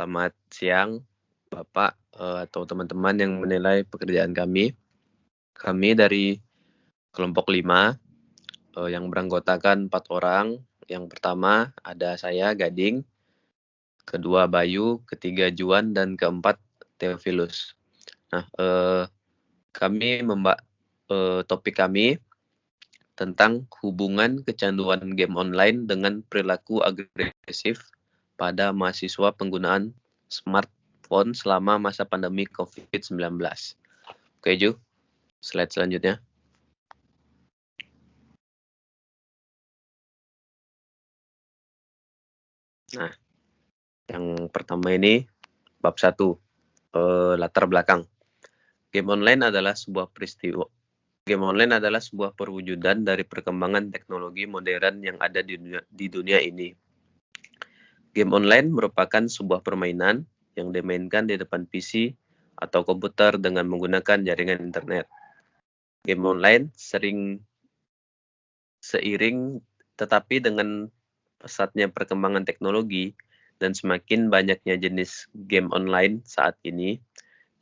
Selamat siang, Bapak, atau teman-teman yang menilai pekerjaan kami. Kami dari kelompok 5, yang beranggotakan 4 orang. Yang pertama ada saya, Gading, kedua Bayu, ketiga Juan, dan keempat Theophilus. Nah, topik kami tentang hubungan kecanduan game online dengan perilaku agresif pada mahasiswa penggunaan smartphone selama masa pandemi COVID-19. Oke, Ju, slide selanjutnya. Nah, yang pertama ini bab 1, latar belakang. Game online adalah sebuah perwujudan dari perkembangan teknologi modern yang ada di dunia ini. Game online merupakan sebuah permainan yang dimainkan di depan PC atau komputer dengan menggunakan jaringan internet. Game online seiring tetapi dengan pesatnya perkembangan teknologi dan semakin banyaknya jenis game online saat ini,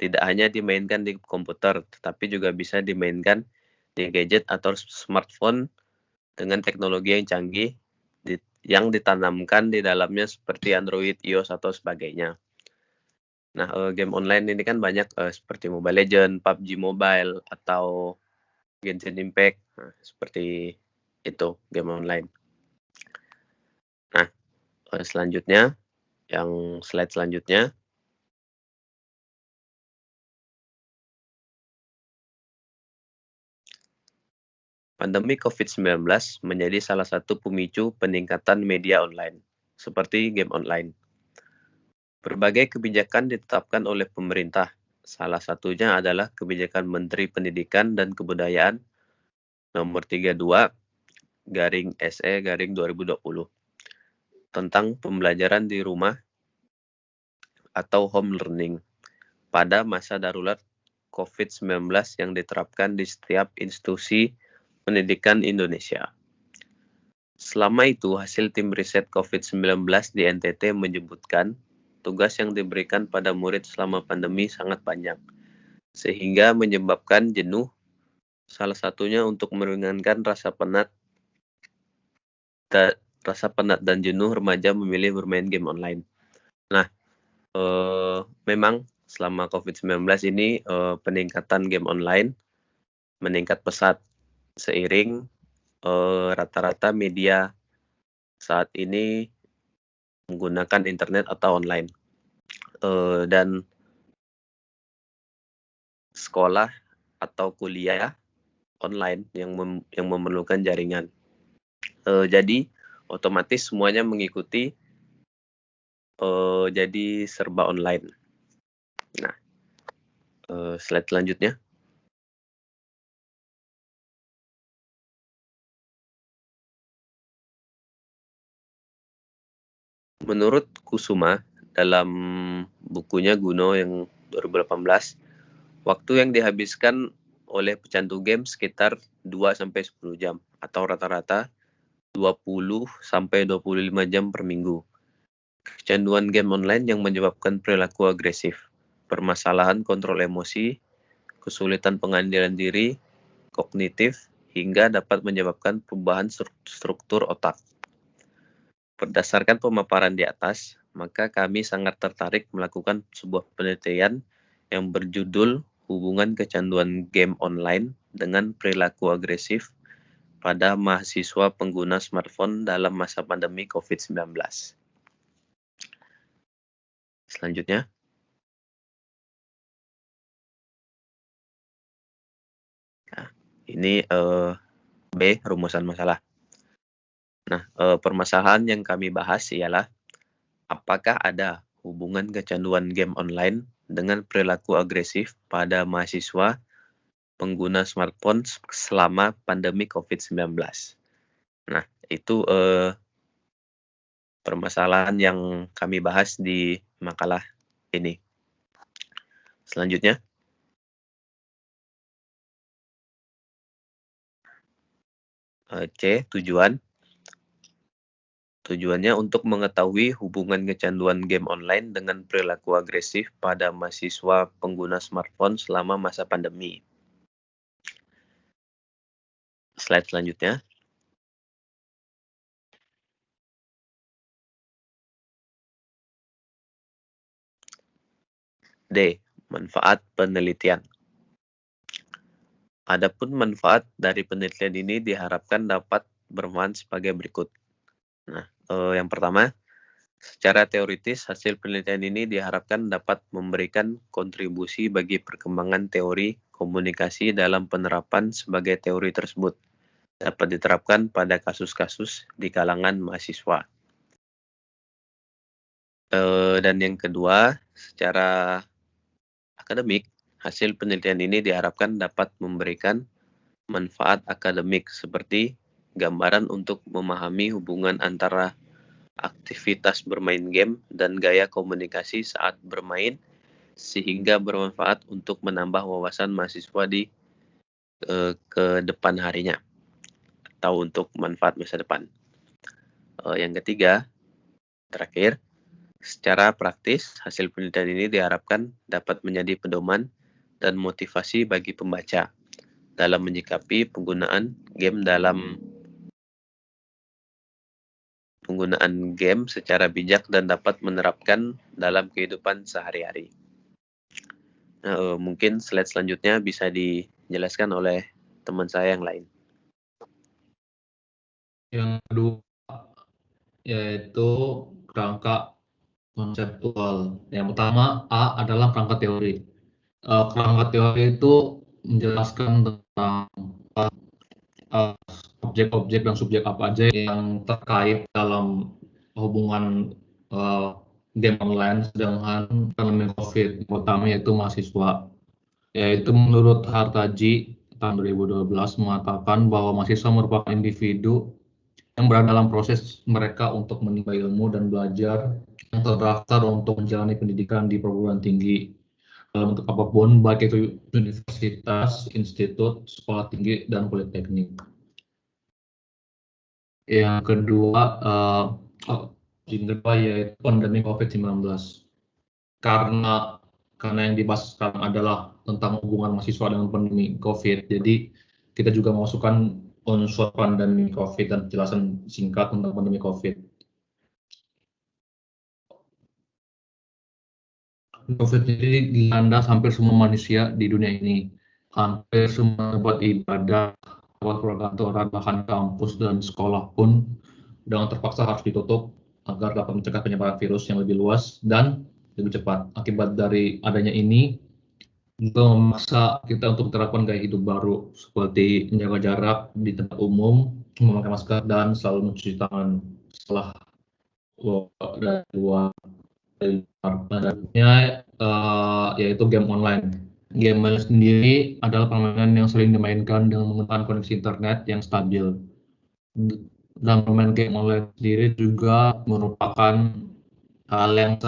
tidak hanya dimainkan di komputer, tetapi juga bisa dimainkan di gadget atau smartphone dengan teknologi yang canggih yang ditanamkan di dalamnya seperti Android, iOS, atau sebagainya. Nah, game online ini kan banyak seperti Mobile Legends, PUBG Mobile, atau Genshin Impact. Nah, seperti itu game online. Nah, selanjutnya, yang slide selanjutnya. Pandemi COVID-19 menjadi salah satu pemicu peningkatan media online, seperti game online. Berbagai kebijakan ditetapkan oleh pemerintah. Salah satunya adalah kebijakan Menteri Pendidikan dan Kebudayaan nomor 32/SE/2020 tentang pembelajaran di rumah atau home learning pada masa darurat COVID-19 yang diterapkan di setiap institusi pendidikan Indonesia. Selama itu, hasil tim riset COVID-19 di NTT menyebutkan tugas yang diberikan pada murid selama pandemi sangat banyak, sehingga menyebabkan jenuh, salah satunya untuk meringankan rasa penat dan jenuh remaja memilih bermain game online. Nah, memang selama COVID-19 ini peningkatan game online meningkat pesat seiring rata-rata media saat ini menggunakan internet atau online. Dan sekolah atau kuliah online yang memerlukan jaringan. Jadi otomatis semuanya mengikuti jadi serba online. Nah, slide selanjutnya. Menurut Kusuma dalam bukunya Guno yang 2018, waktu yang dihabiskan oleh pecandu game sekitar 2-10 jam atau rata-rata 20-25 jam per minggu. Kecanduan game online yang menyebabkan perilaku agresif, permasalahan kontrol emosi, kesulitan pengendalian diri, kognitif, hingga dapat menyebabkan perubahan struktur otak. Berdasarkan pemaparan di atas, maka kami sangat tertarik melakukan sebuah penelitian yang berjudul Hubungan Kecanduan Game Online dengan Perilaku Agresif pada Mahasiswa Pengguna Smartphone dalam Masa Pandemi COVID-19. Selanjutnya. Nah, ini B, rumusan masalah. Nah, permasalahan yang kami bahas ialah apakah ada hubungan kecanduan game online dengan perilaku agresif pada mahasiswa pengguna smartphone selama pandemi COVID-19. Nah, itu permasalahan yang kami bahas di makalah ini. Selanjutnya. C, tujuan. Tujuannya untuk mengetahui hubungan kecanduan game online dengan perilaku agresif pada mahasiswa pengguna smartphone selama masa pandemi. Slide selanjutnya. D. Manfaat penelitian. Adapun manfaat dari penelitian ini diharapkan dapat bermanfaat sebagai berikut. Nah, yang pertama, secara teoritis hasil penelitian ini diharapkan dapat memberikan kontribusi bagi perkembangan teori komunikasi dalam penerapan sebagai teori tersebut dapat diterapkan pada kasus-kasus di kalangan mahasiswa. Dan yang kedua, secara akademik, hasil penelitian ini diharapkan dapat memberikan manfaat akademik seperti gambaran untuk memahami hubungan antara aktivitas bermain game dan gaya komunikasi saat bermain sehingga bermanfaat untuk menambah wawasan mahasiswa di ke depan harinya atau untuk manfaat masa depan. Yang ketiga, terakhir, secara praktis, hasil penelitian ini diharapkan dapat menjadi pedoman dan motivasi bagi pembaca dalam menyikapi penggunaan game secara bijak dan dapat menerapkan dalam kehidupan sehari-hari. Nah, mungkin slide selanjutnya bisa dijelaskan oleh teman saya yang lain. Yang kedua yaitu kerangka konseptual. Yang pertama, A adalah kerangka teori. Kerangka teori itu menjelaskan tentang objek-objek dan subjek apa aja yang terkait dalam hubungan game online dengan pandemi COVID. Yang pertama yaitu mahasiswa. Yaitu menurut Hartaji tahun 2012 mengatakan bahwa mahasiswa merupakan individu yang berada dalam proses mereka untuk menimba ilmu dan belajar yang terdaftar untuk menjalani pendidikan di perguruan tinggi dalam bentuk apapun, baik itu universitas, institut, sekolah tinggi, dan politeknik. Yang kedua, yaitu pandemi COVID-19. Karena yang dibahas sekarang adalah tentang hubungan mahasiswa dengan pandemi COVID, jadi kita juga memasukkan unsur pandemi COVID dan penjelasan singkat tentang pandemi COVID. COVID ini dilanda hampir semua manusia di dunia ini. Hampir semua tempat ibadah, tempat perkantoran, bahkan kampus dan sekolah pun dengan terpaksa harus ditutup agar dapat mencegah penyebaran virus yang lebih luas dan lebih cepat. Akibat dari adanya ini, juga memaksa kita untuk menerapkan gaya hidup baru seperti menjaga jarak di tempat umum, memakai masker, dan selalu mencuci tangan setelah dari luar. Selanjutnya yaitu game online. Game online sendiri adalah permainan yang sering dimainkan dengan menggunakan koneksi internet yang stabil. Dan permainan game online sendiri juga merupakan hal yang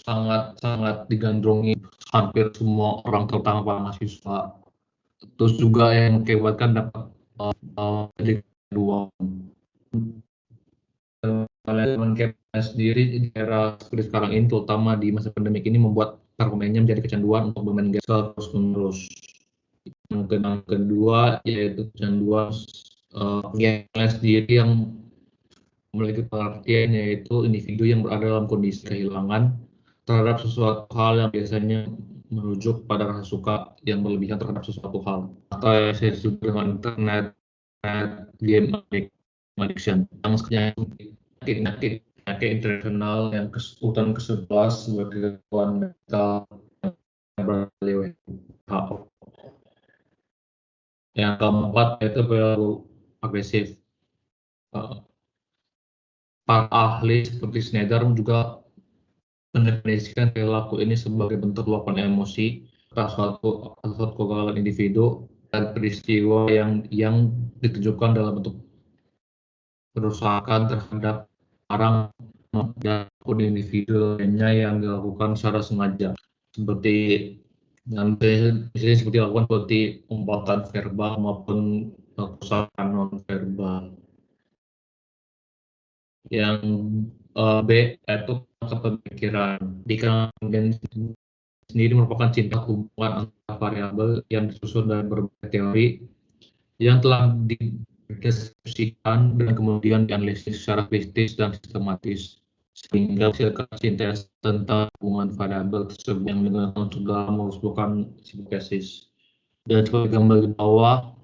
sangat digandrungi hampir semua orang, terutama para mahasiswa. Terus juga yang mengakibatkan dapat jadi kedua. Teman game sendiri di era seperti sekarang ini, terutama di masa pandemik ini, membuat para pemainnya menjadi kecanduan untuk bermain game terus-menerus. Yang kedua yaitu kecanduan game sendiri yang memiliki pengertian, yaitu individu yang berada dalam kondisi kehilangan terhadap sesuatu hal yang biasanya merujuk pada rasa suka yang berlebihan terhadap sesuatu hal, atau yang saya disebut dengan internet game addiction, yang penyakit internasional yang urutan ke-11 sebagai gangguan mental yang WHO. Yang keempat yaitu perilaku agresif. Para ahli seperti Schneider juga mendefinisikan perilaku ini sebagai bentuk luapan emosi atas suatu kegagalan individu dan peristiwa yang ditujukan dalam bentuk perusakan terhadap orang dan individu lainnya yang dilakukan secara sengaja, seperti Dan biasanya seperti dilakukan seperti umpatan verbal maupun perusahaan non verbal. Yang B yaitu konsep pemikiran. Di kalangan sendiri merupakan cinta hubungan antara variabel yang disusun dalam berbagai teori yang telah dideskripsikan dan kemudian dianalisis secara kritis dan sistematis sehingga menghasilkan sintesis tentang hubungan variabel tersebut yang digunakan untuk dalam merumuskan hipotesis. Dan seperti gambar di bawah,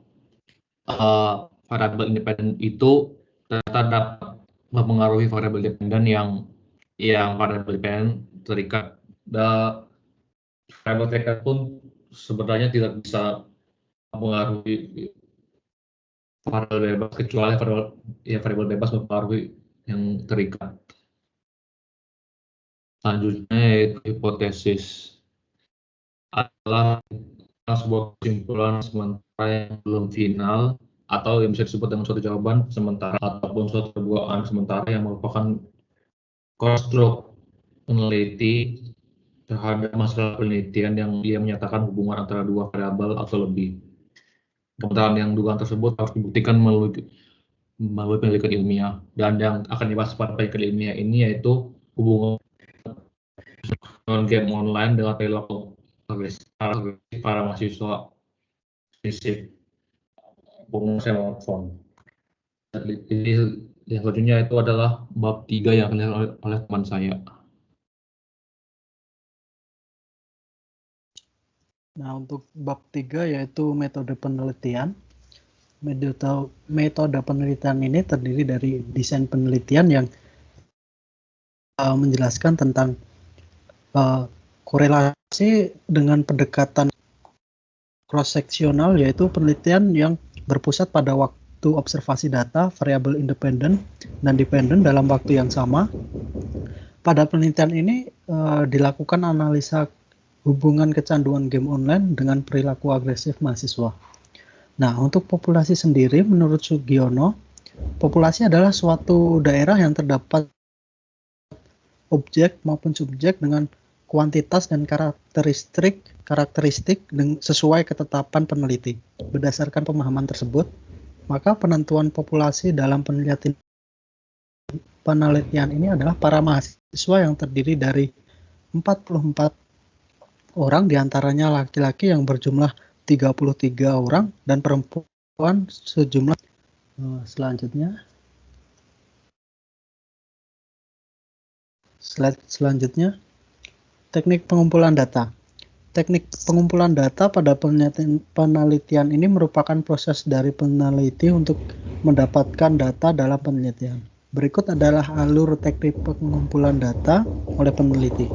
variabel independen itu ternyata dapat mempengaruhi variabel dependen yang variabel dependen terikat. Variabel terikat pun sebenarnya tidak bisa mempengaruhi variabel bebas kecuali variabel bebas mempengaruhi yang terikat. Selanjutnya yaitu hipotesis adalah sebuah kesimpulan sementara yang belum final atau yang bisa disebut dengan suatu jawaban sementara ataupun suatu dugaan sementara yang merupakan konstruk peneliti terhadap masalah penelitian yang dia menyatakan hubungan antara dua variabel atau lebih. Kebenaran yang dugaan tersebut harus dibuktikan melalui penelitian ilmiah, dan yang akan dibahas pada penelitian ilmiah ini yaitu hubungan game online dengan perilaku para mahasiswa fisik pengguna smartphone. Jadi yang selanjutnya itu adalah bab 3 yang akan dilihat oleh teman saya. Nah, untuk bab 3 yaitu metode penelitian. Metode penelitian ini terdiri dari desain penelitian yang menjelaskan tentang korelasi dengan pendekatan cross-seksional, yaitu penelitian yang berpusat pada waktu observasi data variabel independen dan dependen dalam waktu yang sama. Pada penelitian ini dilakukan analisa hubungan kecanduan game online dengan perilaku agresif mahasiswa. Nah, untuk populasi sendiri, menurut Sugiono, populasi adalah suatu daerah yang terdapat objek maupun subjek dengan kuantitas dan karakteristik sesuai ketetapan peneliti. Berdasarkan pemahaman tersebut, maka penentuan populasi dalam penelitian ini adalah para mahasiswa yang terdiri dari 44 orang, diantaranya laki-laki yang berjumlah 33 orang dan perempuan sejumlah. Selanjutnya, slide selanjutnya, teknik pengumpulan data. Teknik pengumpulan data pada penelitian ini merupakan proses dari peneliti untuk mendapatkan data dalam penelitian. Berikut adalah alur teknik pengumpulan data oleh peneliti.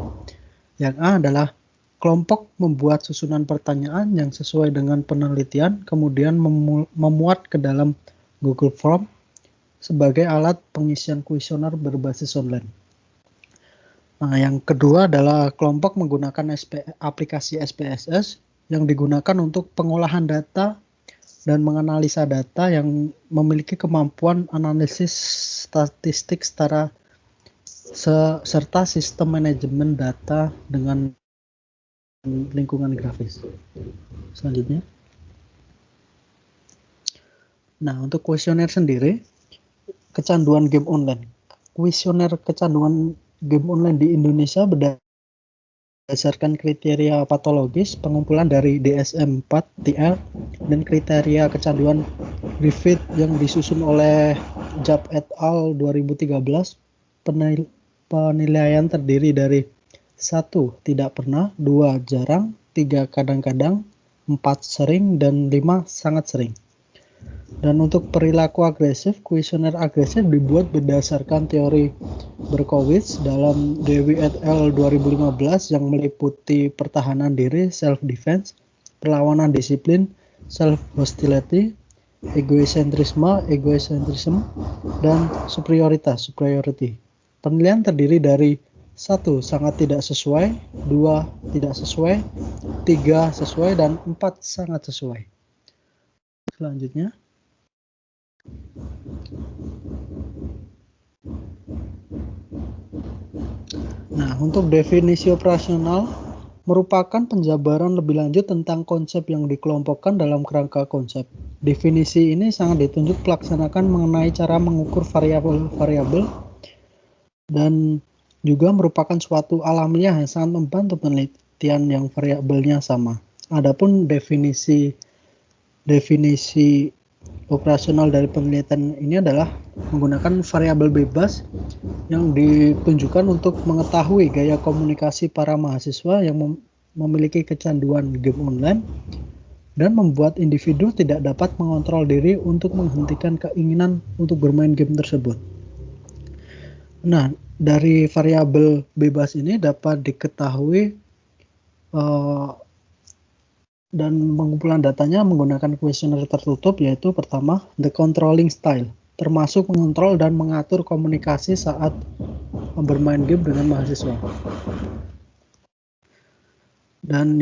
Yang A adalah kelompok membuat susunan pertanyaan yang sesuai dengan penelitian, kemudian memuat ke dalam Google Form sebagai alat pengisian kuesioner berbasis online. Nah, yang kedua adalah kelompok menggunakan aplikasi SPSS yang digunakan untuk pengolahan data dan menganalisa data yang memiliki kemampuan analisis statistik serta sistem manajemen data dengan lingkungan grafis. Selanjutnya. Nah, untuk kuesioner sendiri, kecanduan game online. Kuesioner kecanduan game online di Indonesia berdasarkan kriteria patologis, pengumpulan dari DSM-4 TL, dan kriteria kecanduan Griffith yang disusun oleh Jab et al. 2013. Penilaian terdiri dari 1. Tidak pernah, 2. Jarang, 3. Kadang-kadang, 4. Sering, dan 5. Sangat sering. Dan untuk perilaku agresif, kuesioner agresif dibuat berdasarkan teori Berkowitz dalam Dewi et al. 2015 yang meliputi pertahanan diri, self-defense, perlawanan disiplin, self-hostility, egoisentrisme, dan superiority. Penilaian terdiri dari 1. Sangat tidak sesuai, 2. Tidak sesuai, 3. Sesuai, dan 4. Sangat sesuai. Selanjutnya. Nah, untuk definisi operasional merupakan penjabaran lebih lanjut tentang konsep yang dikelompokkan dalam kerangka konsep. Definisi ini sangat ditunjuk pelaksanakan mengenai cara mengukur variabel-variabel dan juga merupakan suatu alamiah yang sangat membantu penelitian yang variabelnya sama. Adapun definisi operasional dari penelitian ini adalah menggunakan variabel bebas yang ditunjukkan untuk mengetahui gaya komunikasi para mahasiswa yang memiliki kecanduan game online dan membuat individu tidak dapat mengontrol diri untuk menghentikan keinginan untuk bermain game tersebut. Nah, dari variabel bebas ini dapat diketahui dan pengumpulan datanya menggunakan kuesioner tertutup, yaitu pertama, the controlling style, termasuk mengontrol dan mengatur komunikasi saat bermain game dengan mahasiswa. Dan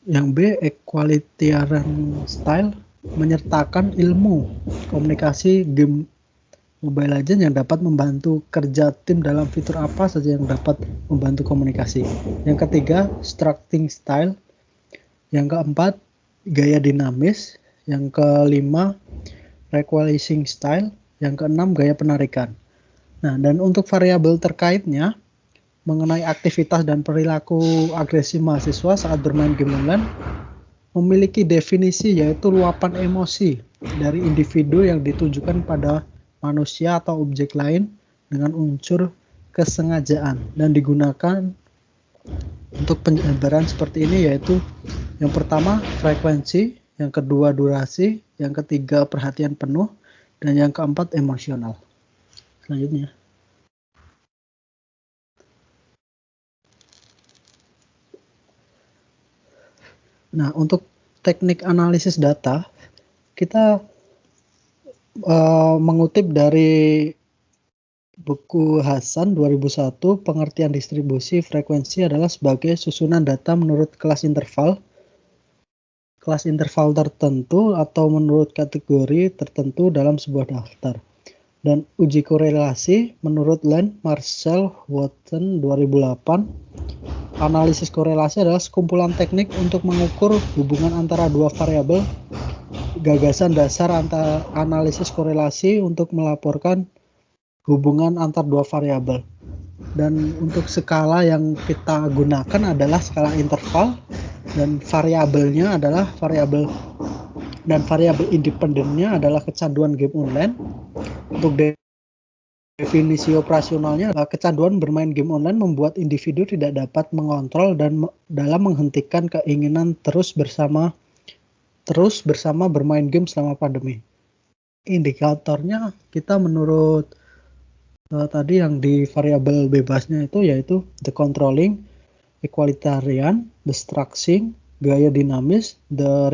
yang B, equalitarian style, menyertakan ilmu komunikasi game Mobile Legends yang dapat membantu kerja tim dalam fitur apa saja yang dapat membantu komunikasi. Yang ketiga, structuring style. Yang keempat, gaya dinamis. Yang kelima, equalizing style. Yang keenam, gaya penarikan. Nah, dan untuk variabel terkaitnya mengenai aktivitas dan perilaku agresif mahasiswa saat bermain game online memiliki definisi, yaitu luapan emosi dari individu yang ditujukan pada manusia atau objek lain dengan unsur kesengajaan, dan digunakan untuk penjabaran seperti ini, yaitu yang pertama frekuensi, yang kedua durasi, yang ketiga perhatian penuh, dan yang keempat emosional. Selanjutnya. Nah, untuk teknik analisis data, kita mengutip dari buku Hasan 2001, pengertian distribusi frekuensi adalah sebagai susunan data menurut kelas interval tertentu atau menurut kategori tertentu dalam sebuah daftar. Dan uji korelasi menurut Land, Marshall, Watson 2008, analisis korelasi adalah sekumpulan teknik untuk mengukur hubungan antara dua variabel. Gagasan dasar analisis korelasi untuk melaporkan hubungan antar dua variabel. Dan untuk skala yang kita gunakan adalah skala interval, dan variabelnya adalah variabel independennya adalah kecanduan game online. Untuk definisi operasionalnya, kecanduan bermain game online membuat individu tidak dapat mengontrol dan dalam menghentikan keinginan terus bersama bermain game selama pandemi. Indikatornya kita menurut tadi yang di variabel bebasnya itu, yaitu the controlling, equalitarian, the structuring, gaya dinamis, the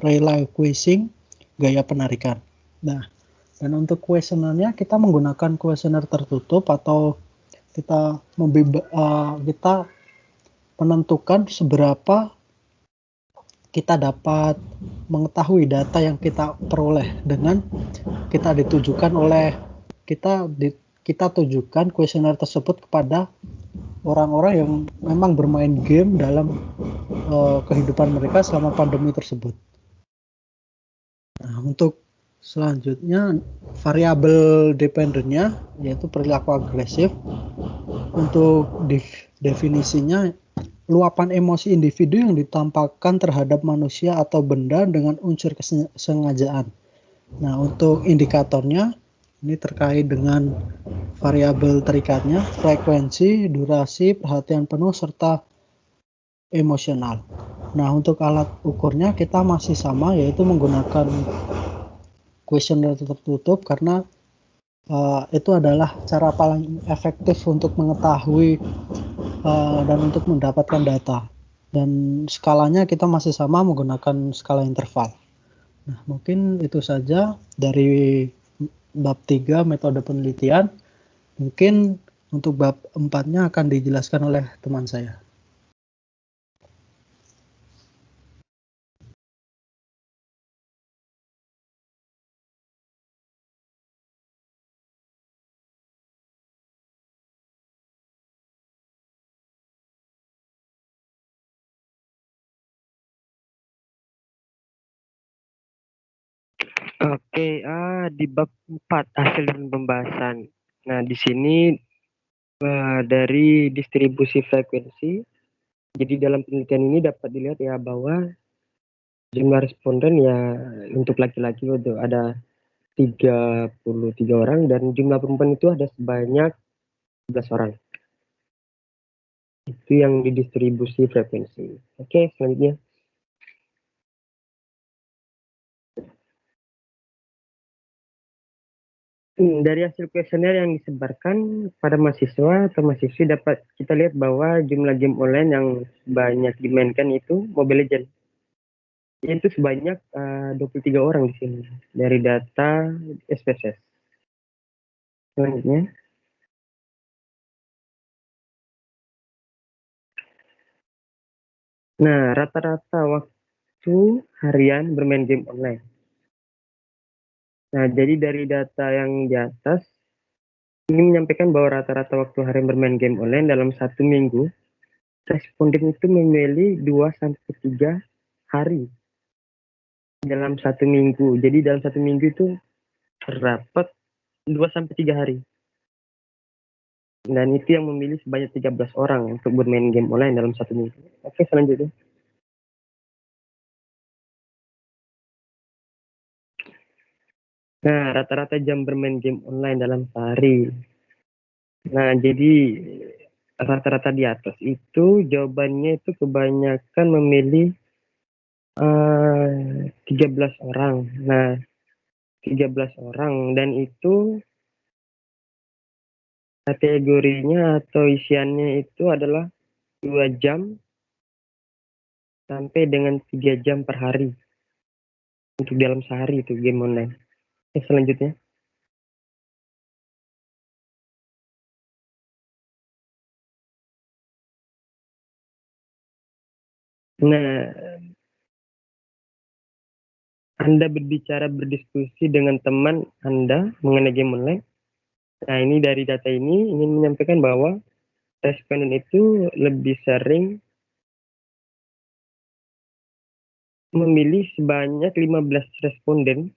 relinquishing, gaya penarikan. Nah, dan untuk kuesionernya kita menggunakan kuesioner tertutup, atau kita menentukan seberapa kita dapat mengetahui data yang kita peroleh dengan kita tujukan kuesioner tersebut kepada orang-orang yang memang bermain game dalam kehidupan mereka selama pandemi tersebut. Nah, untuk selanjutnya variabel dependennya, yaitu perilaku agresif. Untuk definisinya, luapan emosi individu yang ditampakkan terhadap manusia atau benda dengan unsur kesengajaan. Nah, untuk indikatornya ini terkait dengan variabel terikatnya, frekuensi, durasi, perhatian penuh, serta emosional. Nah, untuk alat ukurnya kita masih sama, yaitu menggunakan kuesioner tertutup, karena itu adalah cara paling efektif untuk mengetahui dan untuk mendapatkan data. Dan skalanya kita masih sama menggunakan skala interval. Nah, mungkin itu saja dari bab 3 metode penelitian. Mungkin untuk bab 4-nya akan dijelaskan oleh teman saya. Oke, di bab 4 hasil dan pembahasan. Nah, di sini dari distribusi frekuensi. Jadi dalam penelitian ini dapat dilihat ya bahwa jumlah responden ya untuk laki-laki itu ada 33 orang dan jumlah perempuan itu ada sebanyak 11 orang. Itu yang didistribusi frekuensi. Oke, selanjutnya. Dari hasil kuesioner yang disebarkan pada mahasiswa atau mahasiswi dapat kita lihat bahwa jumlah game online yang banyak dimainkan itu Mobile Legends. Yaitu sebanyak 23 orang di sini dari data SPSS. Selanjutnya. Nah, rata-rata waktu harian bermain game online. Nah, jadi dari data yang di atas, ini menyampaikan bahwa rata-rata waktu harian bermain game online dalam 1 minggu, responden itu memilih 2-3 hari dalam 1 minggu. Jadi dalam 1 minggu itu terdapat 2-3 hari. Dan itu yang memilih sebanyak 13 orang untuk bermain game online dalam 1 minggu. Oke, selanjutnya. Nah, rata-rata jam bermain game online dalam sehari. Nah, jadi rata-rata di atas itu jawabannya itu kebanyakan memilih 13 orang. Nah, 13 orang dan itu kategorinya atau isiannya itu adalah 2 jam sampai dengan 3 jam per hari. Untuk dalam sehari itu game online. Selanjutnya. Nah, Anda berbicara berdiskusi dengan teman Anda mengenai game online. Nah, ini dari data ini ingin menyampaikan bahwa responden itu lebih sering memilih sebanyak 15 responden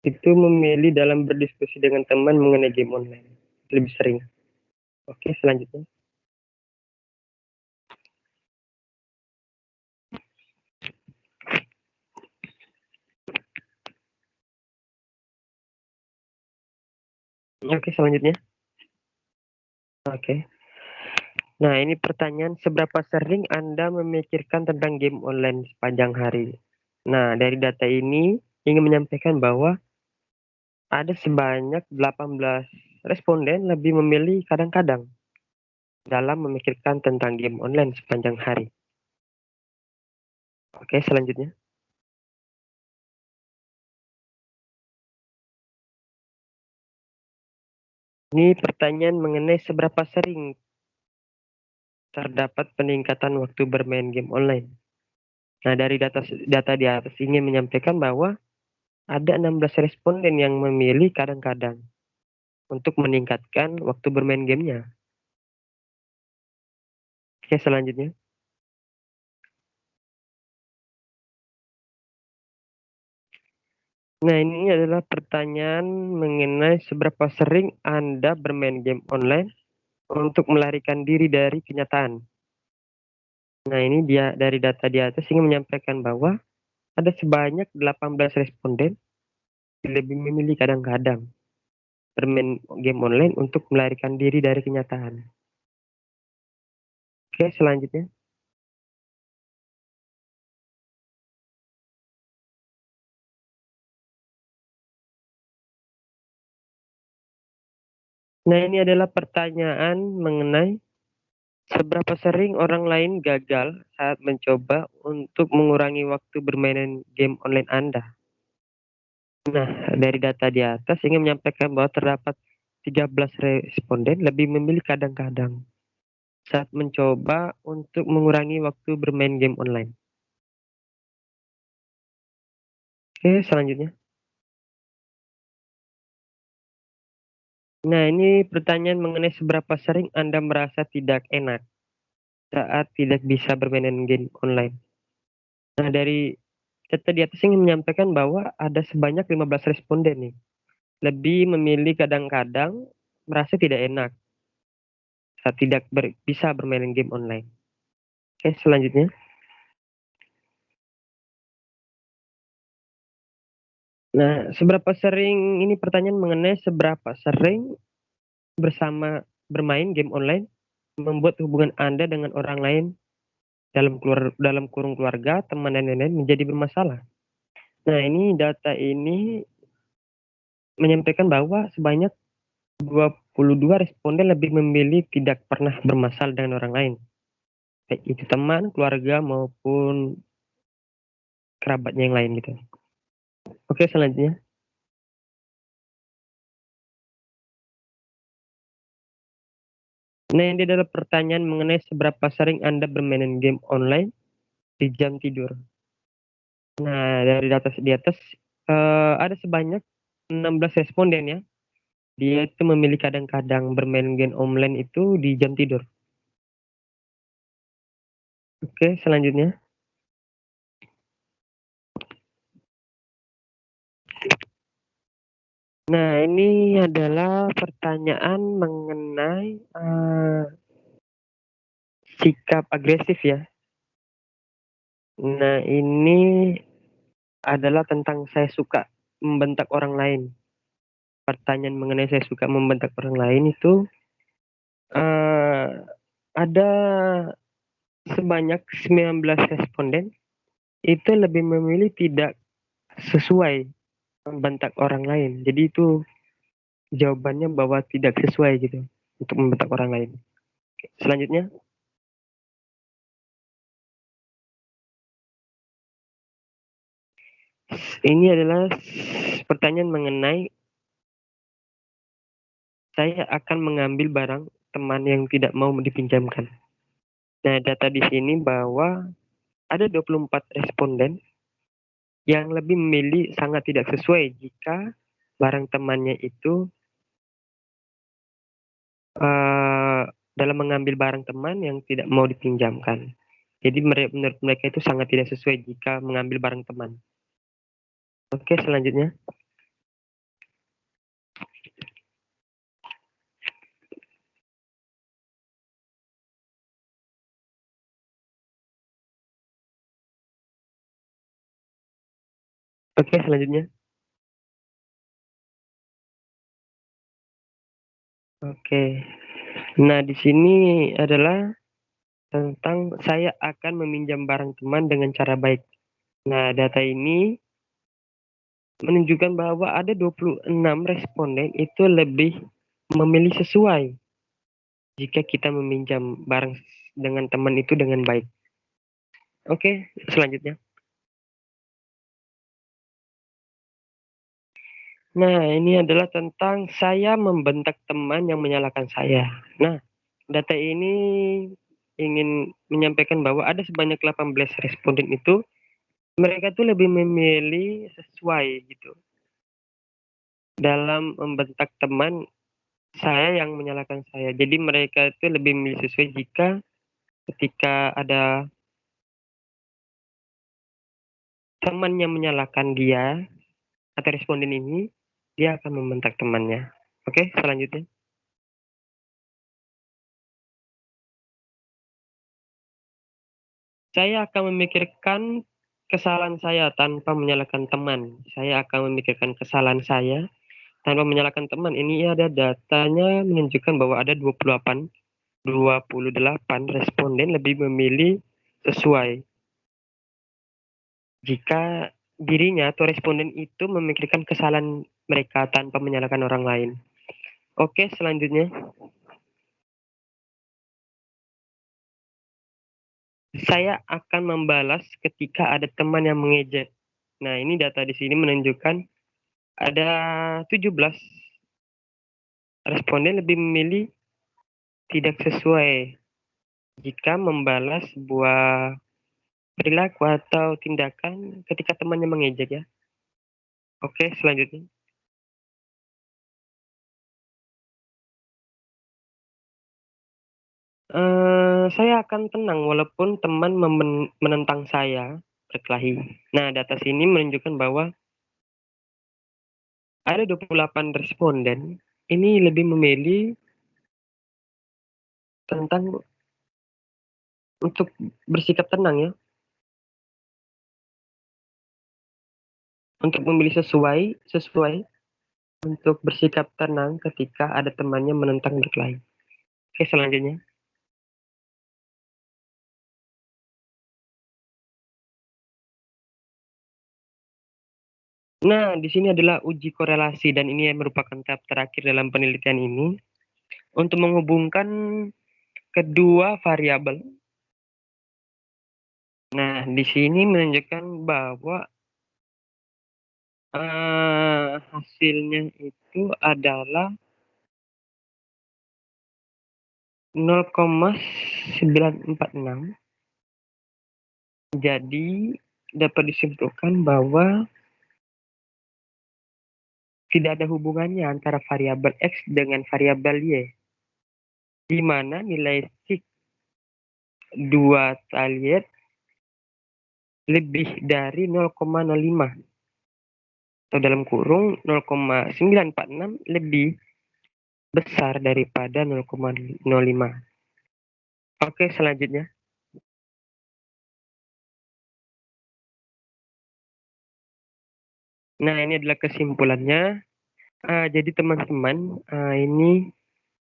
itu memilih dalam berdiskusi dengan teman mengenai game online. Lebih sering. Oke, selanjutnya. Oke, selanjutnya. Oke. Nah, ini pertanyaan, seberapa sering Anda memikirkan tentang game online sepanjang hari? Nah, dari data ini ingin menyampaikan bahwa ada sebanyak 18 responden lebih memilih kadang-kadang dalam memikirkan tentang game online sepanjang hari. Oke, selanjutnya. Ini pertanyaan mengenai seberapa sering terdapat peningkatan waktu bermain game online. Nah, dari data di atas ingin menyampaikan bahwa ada 16 responden yang memilih kadang-kadang untuk meningkatkan waktu bermain gamenya. Oke, selanjutnya. Nah, ini adalah pertanyaan mengenai seberapa sering Anda bermain game online untuk melarikan diri dari kenyataan. Nah, ini dia dari data di atas ingin menyampaikan bahwa ada sebanyak 18 responden yang lebih memilih kadang-kadang bermain game online untuk melarikan diri dari kenyataan. Oke, selanjutnya. Nah, ini adalah pertanyaan mengenai seberapa sering orang lain gagal saat mencoba untuk mengurangi waktu bermain game online Anda. Nah, dari data di atas ingin menyampaikan bahwa terdapat 13 responden lebih memilih kadang-kadang saat mencoba untuk mengurangi waktu bermain game online. Oke, selanjutnya. Nah, ini pertanyaan mengenai seberapa sering Anda merasa tidak enak saat tidak bisa bermain game online. Nah, dari data di atas ingin menyampaikan bahwa ada sebanyak 15 responden nih. Lebih memilih kadang-kadang merasa tidak enak saat tidak bisa bermain game online. Oke, selanjutnya. Nah, seberapa sering ini pertanyaan mengenai seberapa sering bersama bermain game online membuat hubungan Anda dengan orang lain dalam kurung keluarga, teman dan lain-lain menjadi bermasalah. Nah, ini data ini menyampaikan bahwa sebanyak 22 responden lebih memilih tidak pernah bermasalah dengan orang lain, baik itu teman, keluarga maupun kerabatnya yang lain gitu. Oke, selanjutnya. Nah, ini adalah pertanyaan mengenai seberapa sering Anda bermain game online di jam tidur. Nah, dari data di atas ada sebanyak 16 responden ya. Dia itu memilih kadang-kadang bermain game online itu di jam tidur. Oke, selanjutnya. Nah, ini adalah pertanyaan mengenai sikap agresif ya. Nah, ini adalah tentang saya suka membentak orang lain. Pertanyaan mengenai saya suka membentak orang lain itu ada sebanyak 19 responden itu lebih memilih tidak sesuai membentak orang lain. Jadi itu jawabannya bahwa tidak sesuai gitu untuk membentak orang lain. Selanjutnya. Ini adalah pertanyaan mengenai saya akan mengambil barang teman yang tidak mau dipinjamkan. Nah, data di sini bahwa ada 24 responden yang lebih memilih sangat tidak sesuai jika barang temannya itu dalam mengambil barang teman yang tidak mau dipinjamkan. Jadi menurut mereka itu sangat tidak sesuai jika mengambil barang teman. Oke, selanjutnya. Oke, selanjutnya. Oke. Nah, di sini adalah tentang saya akan meminjam barang teman dengan cara baik. Nah, data ini menunjukkan bahwa ada 26 responden itu lebih memilih sesuai jika kita meminjam barang dengan teman itu dengan baik. Oke, selanjutnya. Nah, ini adalah tentang saya membentak teman yang menyalahkan saya. Nah, data ini ingin menyampaikan bahwa ada sebanyak 18 responden itu mereka tuh lebih memilih sesuai gitu dalam membentak teman saya yang menyalahkan saya. Jadi mereka itu lebih memilih sesuai jika ketika ada teman yang menyalahkan dia atau responden ini, dia akan membentak temannya. Oke, selanjutnya. Saya akan memikirkan kesalahan saya tanpa menyalahkan teman. Saya akan memikirkan kesalahan saya tanpa menyalahkan teman. Ini ada datanya menunjukkan bahwa ada 28 responden lebih memilih sesuai jika dirinya atau responden itu memikirkan kesalahan mereka tanpa menyalahkan orang lain. Oke, selanjutnya. Saya akan membalas ketika ada teman yang mengejek. Nah, ini data di sini menunjukkan ada 17 responden lebih memilih tidak sesuai jika membalas sebuah perilaku atau tindakan ketika temannya mengejek ya. Oke, selanjutnya. Saya akan tenang walaupun teman menentang saya. berkelahi. Nah, data sini menunjukkan bahwa ada 28 responden ini lebih memilih tentang untuk bersikap tenang ya, untuk memilih sesuai untuk bersikap tenang ketika ada temannya menentang berkelahi. Oke, selanjutnya. Nah, di sini adalah uji korelasi dan ini merupakan tahap terakhir dalam penelitian ini untuk menghubungkan kedua variabel. Nah, di sini menunjukkan bahwa hasilnya itu adalah 0,946. Jadi dapat disimpulkan bahwa tidak ada hubungannya antara variabel X dengan variabel Y, di mana nilai sig 2 taliet lebih dari 0,05 atau dalam kurung 0,946 lebih besar daripada 0,05. Oke, selanjutnya. Nah, ini adalah kesimpulannya. Jadi teman-teman, ini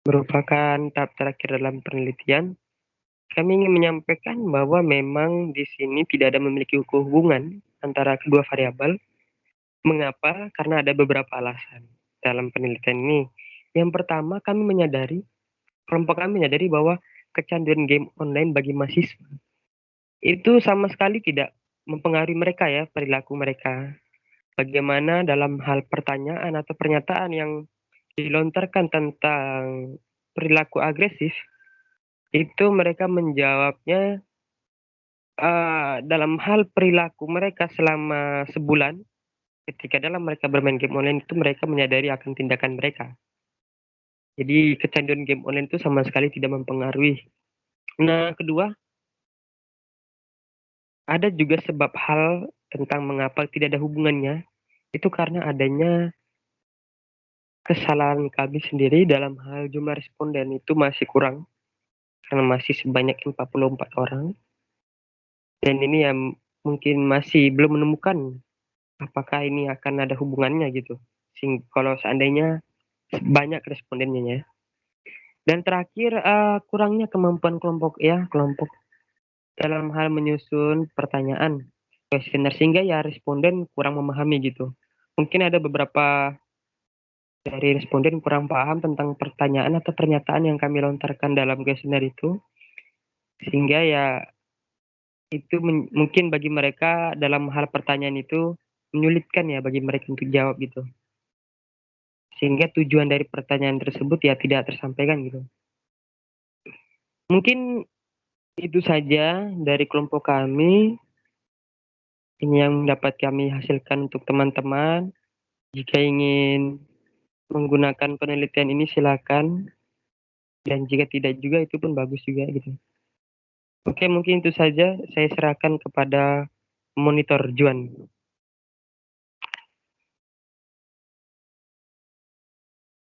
merupakan tahap terakhir dalam penelitian. Kami ingin menyampaikan bahwa memang di sini tidak ada memiliki hubungan antara kedua variabel. Mengapa? Karena ada beberapa alasan dalam penelitian ini. Yang pertama, kelompok kami menyadari bahwa kecanduan game online bagi mahasiswa itu sama sekali tidak mempengaruhi mereka ya, perilaku mereka. Bagaimana dalam hal pertanyaan atau pernyataan yang dilontarkan tentang perilaku agresif, itu mereka menjawabnya dalam hal perilaku mereka selama sebulan, ketika dalam mereka bermain game online itu mereka menyadari akan tindakan mereka. Jadi kecanduan game online itu sama sekali tidak mempengaruhi. Nah, kedua, ada juga sebab hal tentang mengapa tidak ada hubungannya, itu karena adanya kesalahan kami sendiri dalam hal jumlah responden itu masih kurang, karena masih sebanyak 44 orang. Dan ini yang mungkin masih belum menemukan apakah ini akan ada hubungannya gitu. Kalau seandainya banyak respondennya ya. Dan terakhir kurangnya kemampuan kelompok dalam hal menyusun pertanyaan kuesioner sehingga ya responden kurang memahami gitu. Mungkin ada beberapa dari responden kurang paham tentang pertanyaan atau pernyataan yang kami lontarkan dalam kuesioner itu, sehingga ya itu mungkin bagi mereka dalam hal pertanyaan itu menyulitkan ya bagi mereka untuk jawab gitu. Sehingga tujuan dari pertanyaan tersebut ya tidak tersampaikan gitu. Mungkin itu saja dari kelompok kami. Ini yang dapat kami hasilkan untuk teman-teman. Jika ingin menggunakan penelitian ini silakan. Dan jika tidak juga itu pun bagus juga gitu. Oke, mungkin itu saja. Saya serahkan kepada monitor Juan.